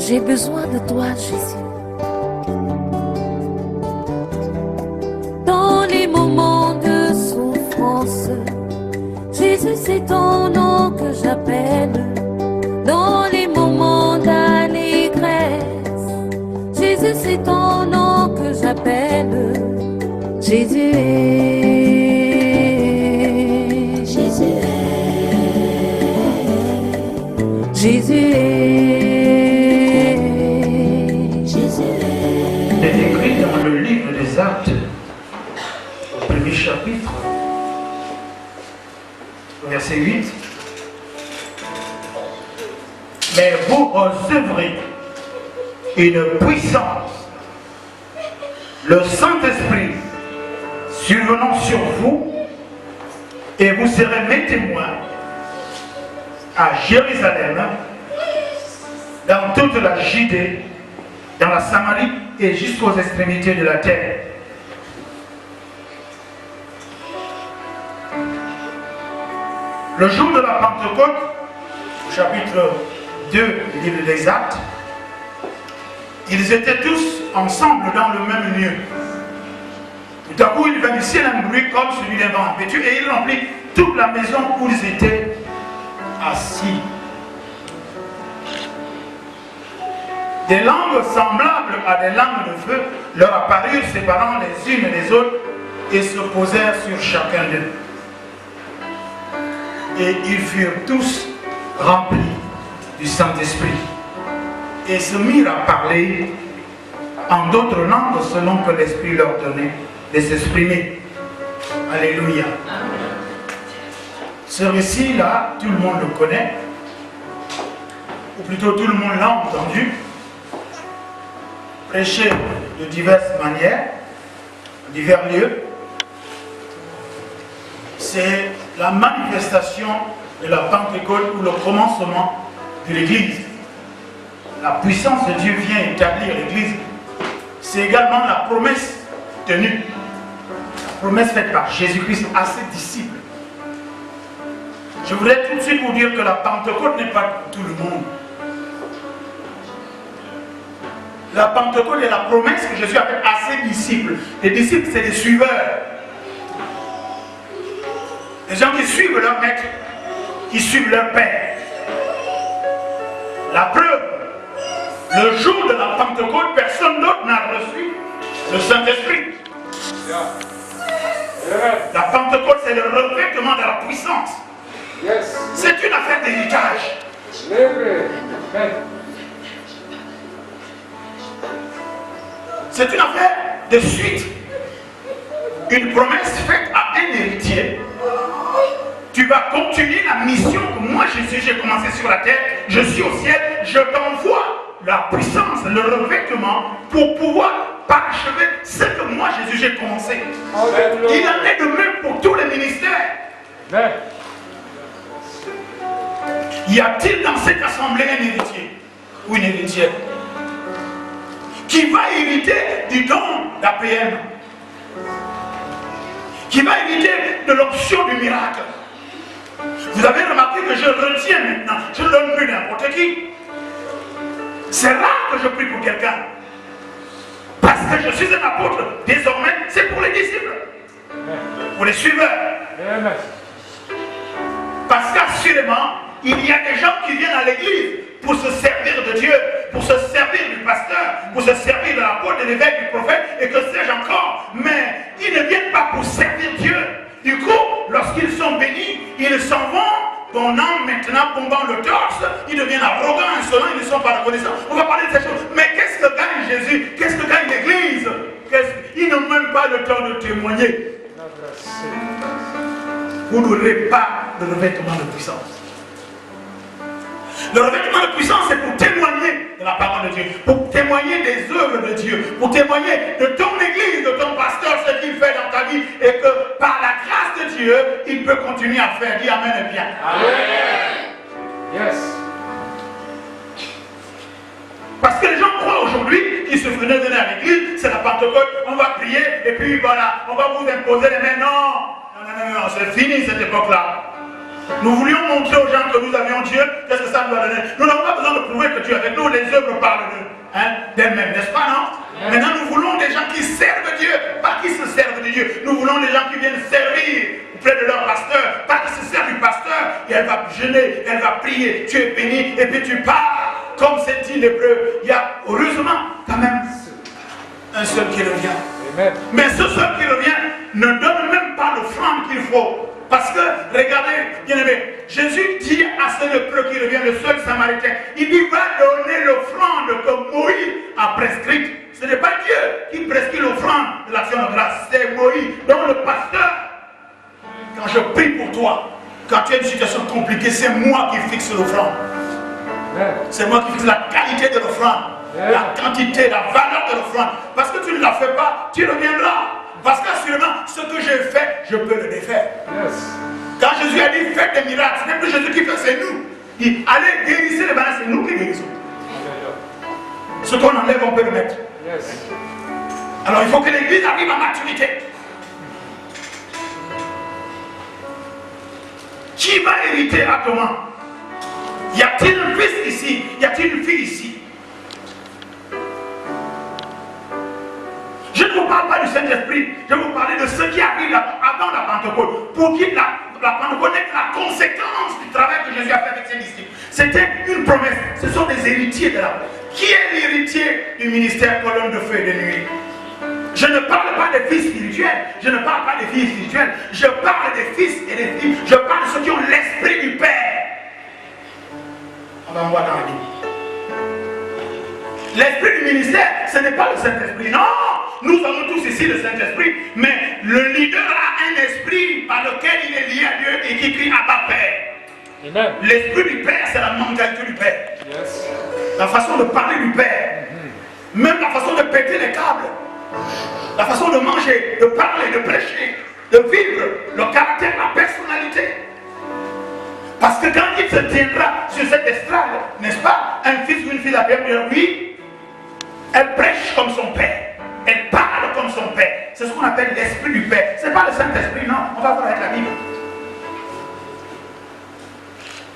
J'ai besoin de toi, Jésus. Dans les moments de souffrance, Jésus, c'est ton nom que j'appelle. Dans les moments d'allégresse, Jésus, c'est ton nom que j'appelle. Jésus est, Jésus est, Jésus est, Jésus est. C'est écrit dans le livre des Actes, au premier chapitre, verset 8. Mais vous recevrez une puissance, le Saint-Esprit survenant sur vous, et vous serez mes témoins à Jérusalem, dans toute la Judée, dans la Samarie et jusqu'aux extrémités de la terre. Le jour de la Pentecôte, au chapitre 2 du livre des Actes, ils étaient tous ensemble dans le même lieu. Tout à coup, il vint du ciel un bruit comme celui d'un vent impétueux et il remplit toute la maison où ils étaient assis. Des langues semblables à des langues de feu leur apparurent, séparant les unes les autres, et se posèrent sur chacun d'eux. Et ils furent tous remplis du Saint-Esprit et se mirent à parler en d'autres langues selon que l'Esprit leur donnait de s'exprimer. Alléluia. Ce récit-là, tout le monde le connaît, ou plutôt tout le monde l'a entendu, prêché de diverses manières, en divers lieux. C'est la manifestation de la Pentecôte ou le commencement de l'Église. La puissance de Dieu vient établir l'Église. C'est également la promesse tenue, la promesse faite par Jésus-Christ à ses disciples. Je voudrais tout de suite vous dire que la Pentecôte n'est pas pour tout le monde. La Pentecôte est la promesse que Jésus a faite à ses disciples. Les disciples, c'est des suiveurs. Les gens qui suivent leur maître, qui suivent leur père. La preuve, le jour de la Pentecôte, personne d'autre n'a reçu le Saint-Esprit. La Pentecôte, c'est le revêtement de la puissance. C'est une affaire d'héritage. C'est une affaire de suite. Une promesse faite à un héritier. Tu vas continuer la mission que moi Jésus j'ai commencé sur la terre. Je suis au ciel, je t'envoie la puissance, le revêtement pour pouvoir parachever ce que moi Jésus j'ai commencé. Alléluia. Il en est de même pour tous les ministères. Amen. Y a-t-il dans cette assemblée un héritier ou une héritière qui va hériter du don d'APM, qui va hériter de l'option du miracle? Vous avez remarqué que je retiens maintenant, je ne donne plus n'importe qui. C'est rare que je prie pour quelqu'un. Parce que je suis un apôtre, désormais, c'est pour les disciples, pour les suiveurs. Parce qu'assurément, il y a des gens qui viennent à l'église pour se servir de Dieu, pour se servir du pasteur, pour se servir de l'apôtre, de l'évêque, du prophète, et que sais-je encore. Mais ils ne viennent pas pour servir Dieu. Du coup, lorsqu'ils sont bénis, ils s'en vont, donnant maintenant, bombant le torse, ils deviennent arrogants, insolents, ils ne sont pas reconnaissants. On va parler de ces choses. Mais qu'est-ce que gagne Jésus? Qu'est-ce que gagne l'Église? Ils n'ont même pas le temps de témoigner. Vous n'aurez pas de revêtement de puissance. Le revêtement de puissance, c'est pour témoigner de la parole de Dieu, pour témoigner des œuvres de Dieu, pour témoigner de ton église, de ton pasteur, ce qu'il fait dans ta vie, et que par la grâce de Dieu, il peut continuer à faire. Dis Amen et bien. Amen. Yes. Parce que les gens croient aujourd'hui qu'ils se venaient donner à l'église, c'est la Pentecôte, on va prier, et puis voilà, on va vous imposer les mains. Non, non, non, non, c'est fini cette époque-là. Nous voulions montrer aux gens que nous avions Dieu. Qu'est-ce que ça nous a donné? Nous n'avons pas besoin de prouver que Dieu est avec nous. Les œuvres parlent d'elles-mêmes, n'est-ce pas, non? Maintenant, nous voulons des gens qui servent Dieu, pas qui se servent de Dieu. Nous voulons des gens qui viennent servir auprès de leur pasteur, pas qui se servent du pasteur. Et elle va jeûner, elle va prier. Tu es béni et puis tu pars. Comme c'est dit l'hébreu, il y a heureusement quand même un seul qui revient. Amen. Mais ce seul qui revient ne donne même pas l'offrande qu'il faut. Parce que, regardez, bien aimé, Jésus dit à ce lépreux qui revient, le seul samaritain, il lui va donner l'offrande que Moïse a prescrite. Ce n'est pas Dieu qui prescrit l'offrande de l'action de grâce, c'est Moïse. Donc le pasteur, quand je prie pour toi, quand tu as une situation compliquée, c'est moi qui fixe l'offrande. C'est moi qui fixe la qualité de l'offrande, la quantité, la valeur de l'offrande. Parce que tu ne la fais pas, tu reviendras. Parce qu'assurément, ce que j'ai fait, je peux le défaire. Yes. Quand Jésus a dit faites des miracles, ce n'est plus Jésus qui fait, c'est nous. Il dit allez guérissez les malades, c'est nous qui guérissons. Ce qu'on enlève, on peut le mettre. Yes. Alors il faut que l'église arrive à maturité. Qui va hériter à comment? Y a-t-il un fils ici? Y a-t-il une fille ici? Je ne vous parle pas du Saint-Esprit, je vais vous parler de ceux qui arrivent avant la Pentecôte. Pour qui la Pentecôte est la conséquence du travail que Jésus a fait avec ses disciples. C'était une promesse, ce sont des héritiers de la paix. Qui est l'héritier du ministère colonne de feu et de nuit? Je ne parle pas des fils spirituels, je ne parle pas des filles spirituelles, je parle des fils et des filles, je parle de ceux qui ont l'esprit du Père. On va voir dans la Bible. L'esprit du ministère, ce n'est pas le Saint-Esprit, non! Nous avons tous ici le Saint-Esprit, mais le leader a un esprit par lequel il est lié à Dieu et qui crie Abba Père. L'esprit du Père, c'est la mentalité du Père. Yes. La façon de parler du Père. Même la façon de péter les câbles. La façon de manger, de parler, de prêcher, de vivre, le caractère, la personnalité. Parce que quand il se tiendra sur cette estrade, n'est-ce pas, un fils ou une fille d'appel, oui, elle prêche comme son père. Elle parle comme son père. C'est ce qu'on appelle l'esprit du Père. Ce n'est pas le Saint-Esprit, non. On va voir avec la Bible.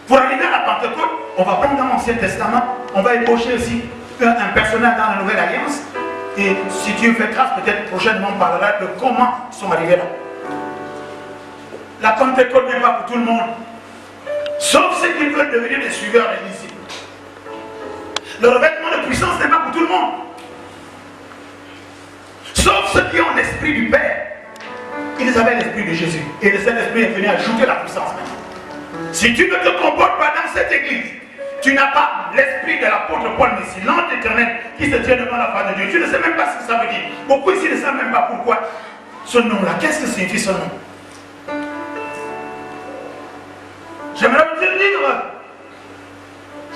Pour arriver à la Pentecôte, on va prendre dans l'Ancien Testament, on va ébaucher aussi un personnage dans la Nouvelle Alliance. Et si Dieu fait grâce, peut-être prochainement on parlera de comment ils sont arrivés là. La Pentecôte n'est pas pour tout le monde. Sauf ceux qui veulent devenir des suiveurs des disciples. Le revêtement de puissance n'est pas pour tout le monde. Sauf ceux qui ont l'esprit du Père. Ils avaient l'esprit de Jésus. Et le Saint-Esprit est venu ajouter la puissance maintenant. Si tu ne te comportes pas dans cette église, tu n'as pas l'esprit de l'apôtre Paul, mais si l'ange éternel qui se tient devant la face de Dieu. Tu ne sais même pas ce que ça veut dire. Beaucoup ici ne savent même pas pourquoi ce nom-là. Qu'est-ce que signifie ce nom? J'aimerais vous dire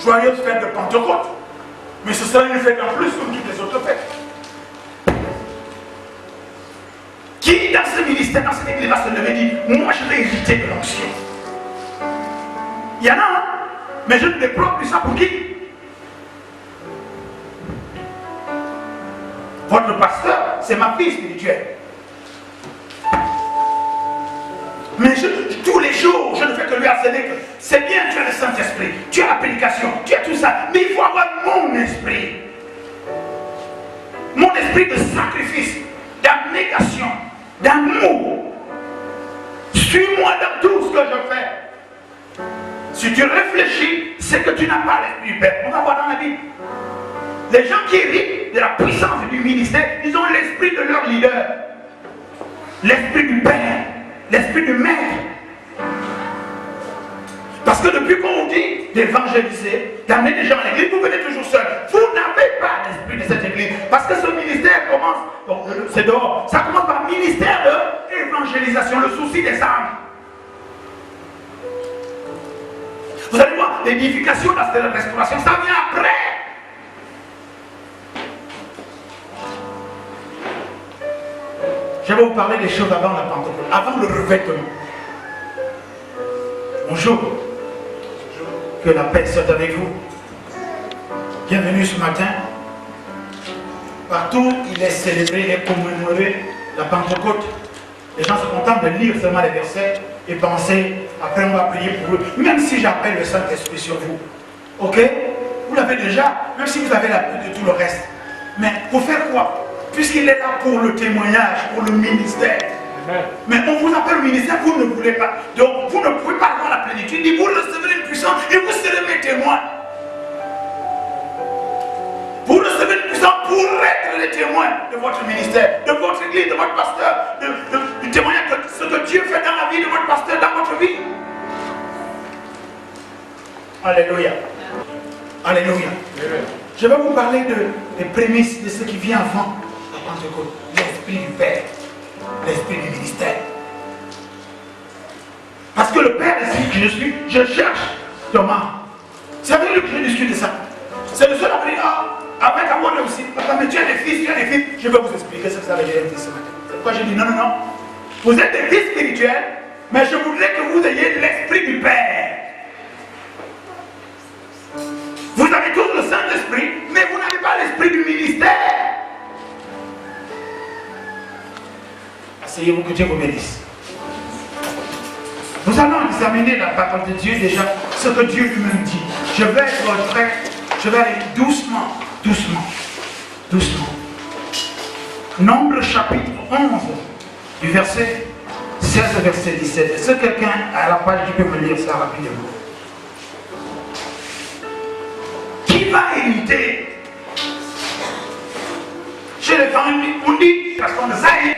joyeuse fête de Pentecôte. Mais ce sera une fête en plus comme toutes les autres fêtes. Qui dans ce ministère, dans cette église va se lever et dire moi je vais hériter de l'onction? Il y en a, hein? Mais je ne déplore plus ça pour qui? Votre pasteur, c'est ma fille spirituelle. Mais tous les jours, je ne fais que lui harceler que c'est bien, tu as le Saint-Esprit, tu as l'application, tu as tout ça, mais il faut avoir mon esprit. Mon esprit de sacrifice, d'abnégation, d'amour. Suis-moi dans tout ce que je fais. Si tu réfléchis, c'est que tu n'as pas l'esprit du Père. On va voir dans la Bible. Les gens qui héritent de la puissance du ministère, ils ont l'esprit de leur leader. L'esprit du Père, l'esprit du Maître. Parce que depuis qu'on vous dit d'évangéliser, d'amener des gens à l'église, vous venez toujours seul. Vous n'avez pas l'esprit de cette église. Parce que ce ministère commence, c'est dehors, ça commence par ministère d'évangélisation, le souci des âmes. Vous allez voir, l'édification, la restauration, ça vient après. Je vais vous parler des choses avant la Pentecôte, avant le revêtement. Bonjour. Que la paix soit avec vous. Bienvenue ce matin. Partout, il est célébré et commémoré la Pentecôte. Les gens se contentent de lire seulement les versets. et pensez, après on va prier pour eux, même si j'appelle le Saint-Esprit sur vous. Ok? Vous l'avez déjà, même si vous avez la de tout le reste. Mais pour faire quoi? Puisqu'il est là pour le témoignage, pour le ministère. Mais on vous appelle au ministère, vous ne voulez pas. Donc vous ne pouvez pas avoir la plénitude. Il vous recevrez une puissance et vous serez mes témoins. Vous recevez une puissance pour être les témoins de votre ministère, de votre église, de votre pasteur, du témoignage de ce que Dieu fait dans la vie de votre pasteur, dans votre vie. Alléluia. Alléluia. Je vais vous parler des prémices de ce qui vient avant la Pentecôte. L'Esprit du Père, l'Esprit du ministère. Parce que le Père est qui je suis, je cherche Thomas. C'est avec lui que je discute de ça. C'est le seul à dire, avec amour aussi, mais tu as des fils, tu as des fils. Je vais vous expliquer ce que ça veut dire ce matin. C'est pourquoi j'ai dit non, non, non. Vous êtes des fils spirituels, mais je voudrais que vous ayez l'Esprit du Père. Vous avez tous le Saint-Esprit, mais vous n'avez pas l'Esprit du ministère. Asseyez-vous, que Dieu vous bénisse. Nous allons examiner la parole de Dieu déjà, ce que Dieu lui-même dit. Je vais être prêt, je vais aller doucement, doucement, doucement. Nombre chapitre 11, du verset 16 au verset 17. Est-ce que quelqu'un à la page qui peut me lire ça rapidement? Qui va hériter? Chez les femmes, on dit, parce qu'on sait.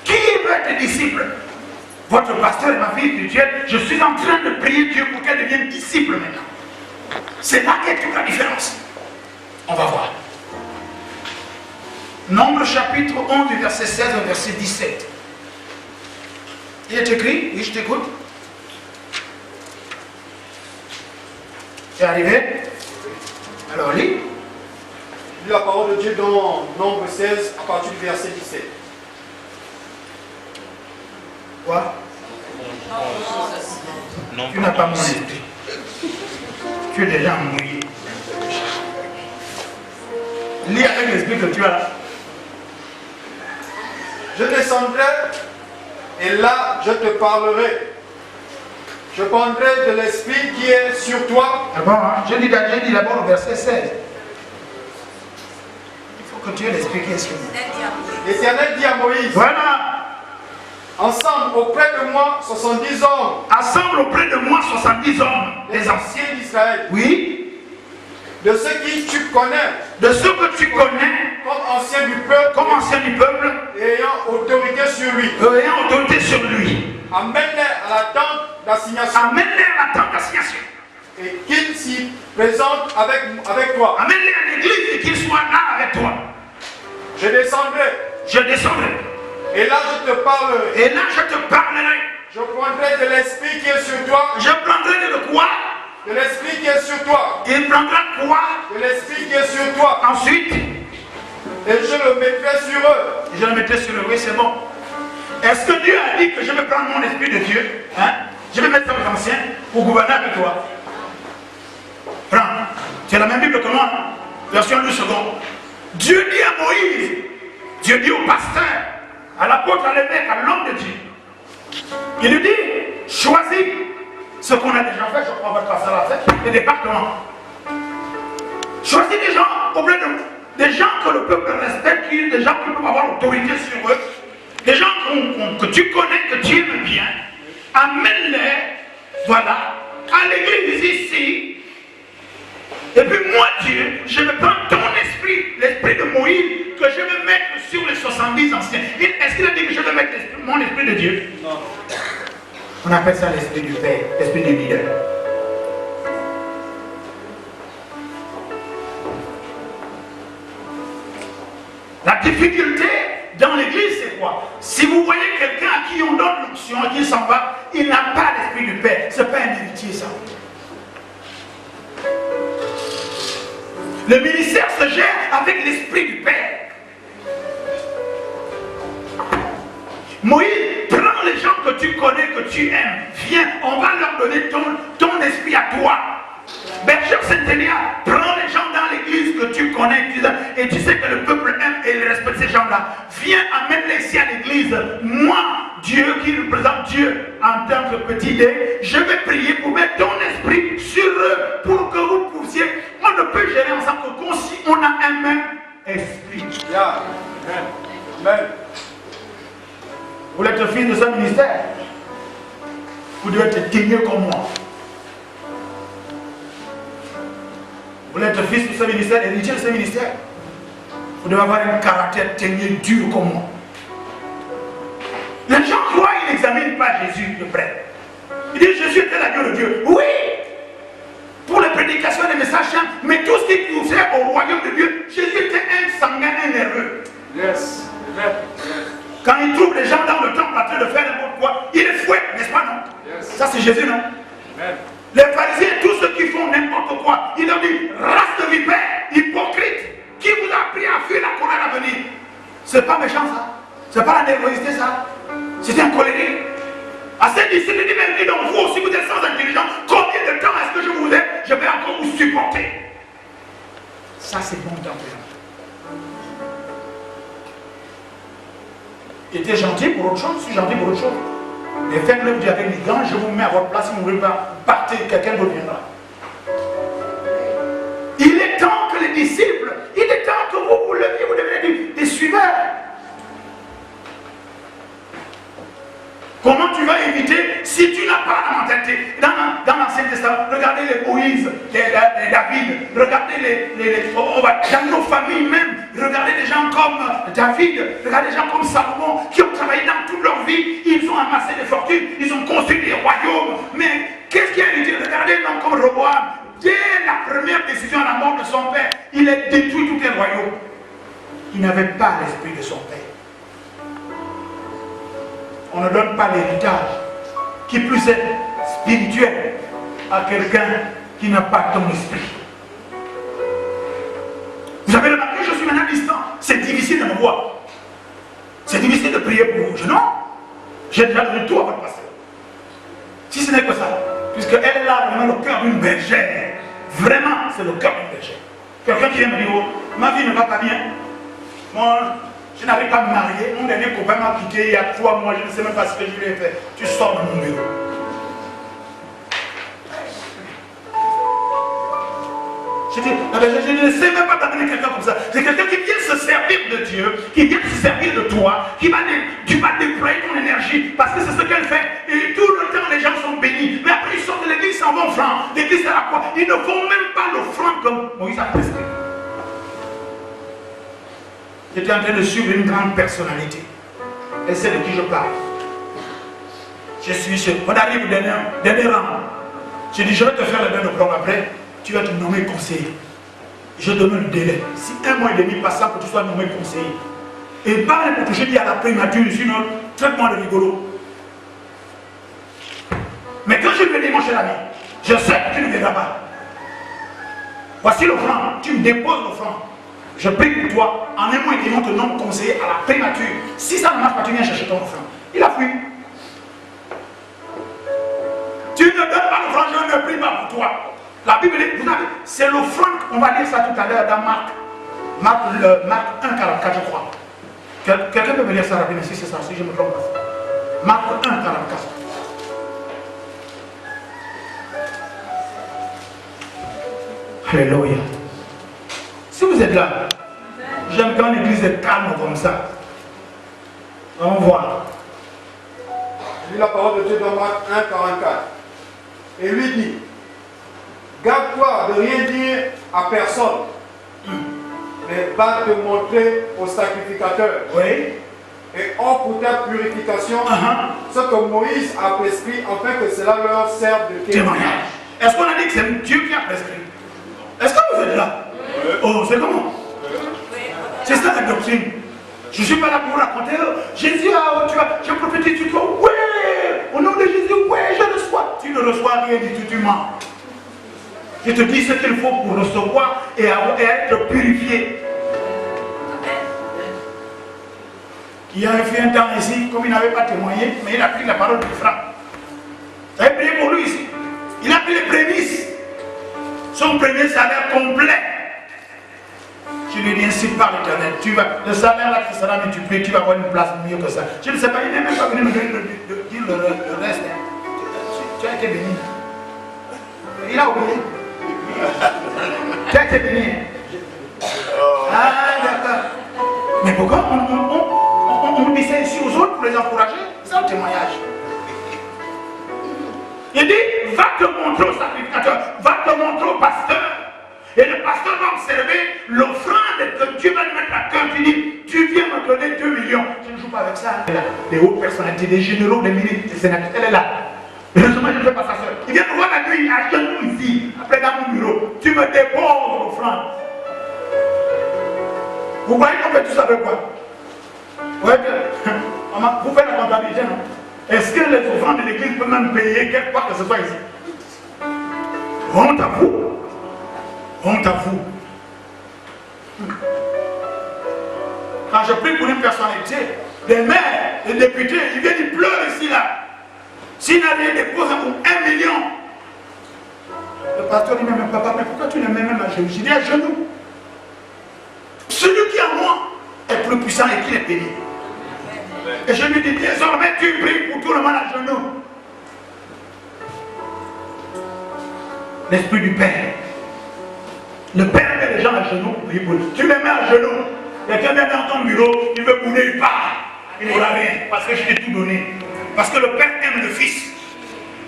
Qui veut être disciple? Votre pasteur et ma fille spirituelle, je suis en train de prier Dieu pour qu'elle devienne disciple maintenant. C'est là qu'est toute la différence. On va voir. Nombre chapitre 11 du verset 16 au verset 17. Il est écrit, oui je t'écoute. C'est arrivé? Alors lis. Lis la parole de Dieu dans Nombre 16 à partir du verset 17. Quoi? Non, Tu n'as pas mon esprit. Tu es déjà mouillé. Lis avec l'esprit que tu as là. Je descendrai et là je te parlerai. Je prendrai de l'esprit qui est sur toi. Ah bon, hein? J'ai dit d'abord le verset 16. Il faut que tu aies l'esprit qui est sur nous. L'Éternel dit à Moïse, Voilà. ensemble auprès de moi 70 hommes, Assemble auprès de moi 70 hommes. les Les anciens. anciens d'Israël, Oui. de ceux qui tu connais De ceux que tu connais comme anciens du peuple comme anciens du peuple, et ayant autorité sur lui. ayant autorité sur lui. Amène-les à la tente d'assignation Amène-les à la tente d'assignation. et qu'ils s'y présentent avec toi. Amène-les à l'église et qu'ils soient là avec toi. Je descendrai Je descendrai. et là je te parlerai. Et là, je te parlerai. Je prendrai de l'esprit qui est sur toi, Je prendrai de quoi? de l'esprit qui est sur toi, Il prendra quoi? de l'esprit qui est sur toi, Ensuite, et je le mettrai sur eux. je le mettrai sur le oui, c'est bon. Est-ce que Dieu a dit que je vais prendre mon esprit de Dieu? Hein? Je vais mettre ça aux anciens pour gouverner avec toi. Prends. C'est la même Bible que moi. Hein? Version 2 secondes. Dieu dit à Moïse, Dieu dit au pasteur, à l'apôtre, à l'évêque, à l'homme de Dieu. Il lui dit, choisis ce qu'on a déjà fait, je crois votre pasteur l'a fait, les départements. Choisis des gens auprès de nous, des gens que le peuple respecte, des gens qui peuvent avoir l'autorité sur eux, des gens que tu connais, que tu aimes bien. Amène-les, voilà, à l'église ici. Et puis moi, Dieu, je vais prendre ton esprit, l'esprit de Moïse, que je vais mettre sur les 70 anciens. Est-ce qu'il a dit que je vais mettre mon esprit de Dieu? Non. On appelle ça l'esprit du Père, l'esprit du leader. La difficulté dans l'église, c'est quoi? Si vous voyez quelqu'un à qui on donne l'onction, à qui s'en va, il n'a pas l'esprit du Père. Ce n'est pas un héritier, ça. Le ministère se gère avec l'esprit du Père. Moïse, prends les gens que tu connais, que tu aimes. Viens, on va leur donner ton esprit à toi. Berger Saint-Élia, prends les gens dans l'église l'église que tu connais et tu sais que le peuple aime et respecte ces gens-là, viens, amène-les ici à l'église. Moi, Dieu qui représente Dieu en tant que petit dé, je vais prier pour mettre ton esprit sur eux pour que vous puissiez. On ne peut gérer ensemble que comme si on a un même esprit. Yeah. Amen. Vous êtes fils de ce ministère. Vous devez être digne comme moi. Vous êtes fils de ce ministère, héritier de ce ministère. Vous devez avoir un caractère teigneux, dur comme moi. Les gens croient, ils n'examinent pas Jésus de près. Ils disent Jésus était l'agneau de Dieu. Oui, pour les prédications, les messages, mais tout ce qui poussait au royaume de Dieu, Jésus était un sanguin, un nerveux. Yes. Amen. Quand il trouve les gens dans le temple en train de faire n'importe quoi, il les fouette, n'est-ce pas, non? Yes. Ça, c'est Jésus, non? Amen. Les pharisiens, tous ceux qui font n'importe quoi, il leur dit, race de vipères, hypocrite, qui vous a appris à fuir la colère à venir? C'est pas méchant, ça. C'est pas la nervosité, ça. C'est un colérique. À ces disciples, il dit, même donc vous aussi, vous êtes sans intelligence, combien de temps est-ce que je vous ai? Je vais encore vous supporter. Ça, c'est bon tempérament. Il était gentil pour autre chose, je suis gentil pour autre chose. Mais faites-le dire avec les gants, je vous mets à votre place, si vous ne voulez pas partir, quelqu'un d'autre viendra. Il est temps que les disciples, il est temps que vous leviez, vous devenez des suiveurs. Comment tu vas éviter si tu n'as pas la mentalité? Dans l'Ancien Testament, regardez les Moïse, les David, regardez dans nos familles même, regardez des gens comme David, regardez des gens comme Salomon qui ont travaillé dans toute leur vie, ils ont amassé des fortunes, ils ont construit des royaumes. Mais qu'est-ce qui a été? Regardez un homme comme Roboam, dès la première décision à la mort de son père, il a détruit tout un royaume. Il n'avait pas l'esprit de son père. On ne donne pas l'héritage qui puisse être spirituel à quelqu'un qui n'a pas ton esprit. Vous avez remarqué, je suis maintenant distant. C'est difficile de me voir. C'est difficile de prier pour vous. Non. J'ai déjà donné tout à votre pasteur. Si ce n'est que ça, puisqu'elle est là vraiment le cœur d'une bergère. Vraiment, c'est le cœur d'une bergère. Quelqu'un qui vient me dire, oh, ma vie ne va pas bien. Moi, je n'arrive pas à me marier. Mon dernier copain m'a quitté il y a 3 mois. Je ne sais même pas ce que je lui ai fait. Tu sors de mon bureau. Je ne sais même pas t'amener quelqu'un comme ça. C'est quelqu'un qui vient se servir de Dieu, qui vient se servir de toi, tu vas déployer ton énergie parce que c'est ce qu'elle fait. Et tout le temps, les gens sont bénis. Mais après, ils sortent de l'église, ils s'en vont franc. L'église, c'est à quoi? Ils ne font même pas l'offrande comme Moïse a prescrit. J'étais en train de suivre une grande personnalité. Et c'est de qui je parle. Je suis chez. On arrive au dernier rang. Je dis, je vais te faire le bain de plomb après. Tu vas te nommer conseiller. Je donne le délai. Si 1 mois et demi passe pour que tu sois nommé conseiller. Et parle pour que je dise à la primature, sinon, traite-moi de rigolo. Mais quand je lui ai dit, mon cher ami, je sais que tu ne viendras pas. Voici l'offrande. Tu me déposes l'offrande. Je prie pour toi. En 1 mois et demi, on te nomme conseiller à la primature. Si ça ne marche pas, tu viens chercher ton offrande. Il a fui. Tu ne donnes pas l'offrande, je ne prie pas pour toi. La Bible, vous savez, c'est l'offrande, on va lire ça tout à l'heure dans Marc 1, 44, je crois. Quelqu'un peut me lire ça rapidement si c'est ça, si je me trompe pas. Marc 1, 44. Alléluia. Si vous êtes là, j'aime quand l'église est calme comme ça. On voit. Je lis la parole de Dieu dans Marc 1, 44. Et lui dit, garde-toi de rien dire à personne, mais va te montrer au sacrificateur. Oui. Et offre pour ta purification ce que Moïse a prescrit, afin que cela leur serve de témoignage. Est-ce qu'on a dit que c'est Dieu qui a prescrit? Est-ce que vous êtes là? Oui. Oh, c'est comment? C'est ça la doctrine. Je ne suis pas là pour raconter. Jésus, je prophétise sur toi. Oui, au nom de Jésus, oui, je reçois. Tu ne reçois rien du tout, tu mens. Je te dis ce qu'il faut pour recevoir et être purifié. Il y a un temps ici, comme il n'avait pas témoigné, mais il a pris la parole du frère. Vous avez prié pour lui ici. Il a pris les prémices. Son premier salaire complet. lui dis ainsi par l'Éternel. Le salaire là qui sera multiplié, tu vas avoir une place mieux que ça. Je ne sais pas, il n'est même pas venu me dire le reste. Tu as été béni. Il a oublié. Tu as été béni. Ah, d'accord. Mais pourquoi on dit ça ici aux autres pour les encourager? C'est un témoignage. Il dit, va te montrer au sacrificateur, va te montrer au pasteur. Et le pasteur va observer l'offrande que Dieu va lui mettre à cœur. Tu dis, tu viens me donner 2 millions. Je ne joue pas avec ça. Les hautes personnalités, les généraux, les ministres, les sénateurs, elle est là. Heureusement, je ne fais pas ça seul. Il vient me voir la nuit, à genoux ici, après dans mon bureau. Tu me déposes l'offrande. Vous voyez qu'on fait tout ça avec quoi? Ouais, maman, vous faites la comptabilité, non? Est-ce que les offrandes de l'église peuvent même payer quelque part que ce soit ici? Honte à vous. Honte à vous. Quand je prie pour une personnalité, des maires, des députés, ils viennent, ils pleurent ici, là. S'il n'avait déposé pour 1 million, le pasteur dit, mais papa, mais pourquoi tu ne mets même à genoux? J'ai dit à genoux. Celui qui est en moi est plus puissant et qui est béni. Et je lui dis, désormais tu pries pour tout le monde à genoux. L'esprit du Père. Le Père met les gens à genoux pour prier pour lui. Tu les mets à genoux. Quelqu'un vient dans ton bureau, il veut bouler, il part. Il n'aura rien parce que je t'ai tout donné. Parce que le Père aime le Fils.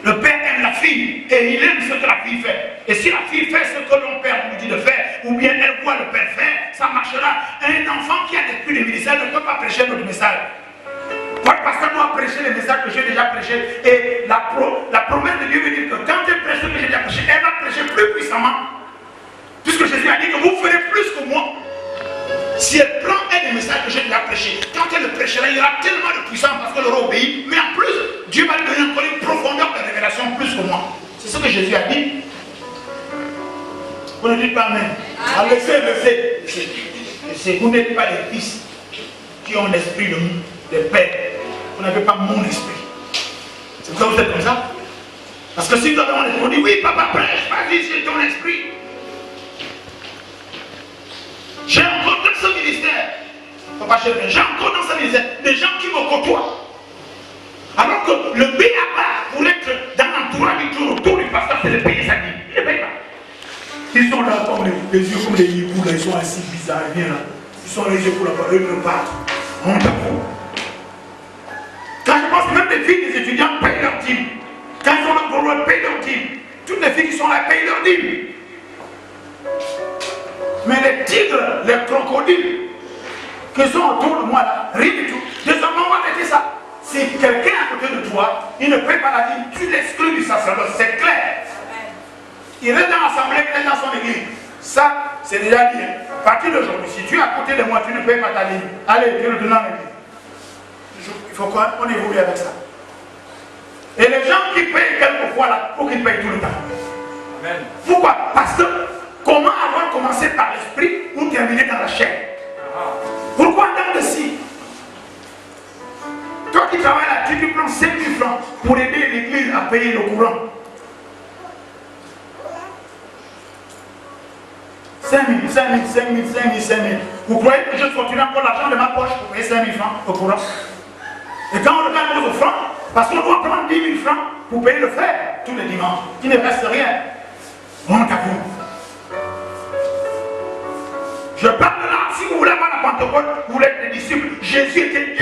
Le Père aime la fille et il aime ce que la fille fait. Et si la fille fait ce que le Père lui dit de faire, ou bien elle voit le Père faire, ça marchera. Un enfant qui a l'esprit de ministère ne peut pas prêcher notre message. Votre pasteur doit prêcher les messages que j'ai déjà prêchés. Et la promesse de Dieu veut dire que quand elle prêche ce que j'ai déjà prêché, elle va prêcher plus puissamment. Puisque Jésus a dit que vous ferez plus que moi. Si elle prend un des messages que j'ai déjà prêchés, quand elle le prêchera, il y aura tellement de puissance parce qu'elle aura obéi. Mais en plus, Dieu va lui donner encore une profondeur de révélation plus que moi. C'est ce que Jésus a dit. Vous ne dites pas Amen. Ah, laissez. Vous n'êtes pas des fils qui ont l'esprit de Père. Vous n'avez pas mon esprit. C'est pourquoi vous êtes comme ça. Parce que si vous avez mon esprit, on dit oui, papa prêche, vas-y, c'est ton esprit. J'ai encore dans ce ministère, papa chef, j'ai encore dans ce ministère des gens qui me côtoient. Alors que le B.A.B.A. pour être dans l'entourage du tour autour du pasteur, c'est de payer sa vie. Il ne paye pas. Ils sont là comme les yeux comme des hiboux, ils sont assis bizarres, ils viennent là. Ils sont les yeux pour la part, eux ne partent. Honte à vous. Quand je pense que même les filles des étudiants payent leur dîme. Quand ils ont le boulot, ils payent leur dîme. Toutes les filles qui sont là payent leur dîme. Mais les tigres, les crocodiles qui sont autour de moi là, rien du tout. Désormais, on va arrêter ça. Si quelqu'un à côté de toi, il ne paye pas la dîme, tu l'exclus du sacerdoce, c'est clair. Il reste dans l'assemblée, il reste dans son église. Ça, c'est déjà dit. À partir d'aujourd'hui, si tu es à côté de moi, tu ne payes pas ta dîme. Allez, tu le donnes à l'église. Il faut qu'on évolue avec ça. Et les gens qui payent quelquefois là, il faut qu'ils payent tout le temps. Amen. Pourquoi? Parce que comment avoir commencé par l'esprit ou terminer dans la chair? Pourquoi dans le si? Toi qui travailles là, tu prends 5 000 francs pour aider l'église à payer le courant. 5 000. Vous croyez que je sortirai encore l'argent de ma poche pour payer 5 000 francs au courant? Et quand on regarde nos offrandes, parce qu'on doit prendre 10 000 francs pour payer le fer tous les dimanches, il ne reste rien. Honte à vous. Je parle là, si vous voulez avoir la Pentecôte, vous voulez être des disciples. Jésus était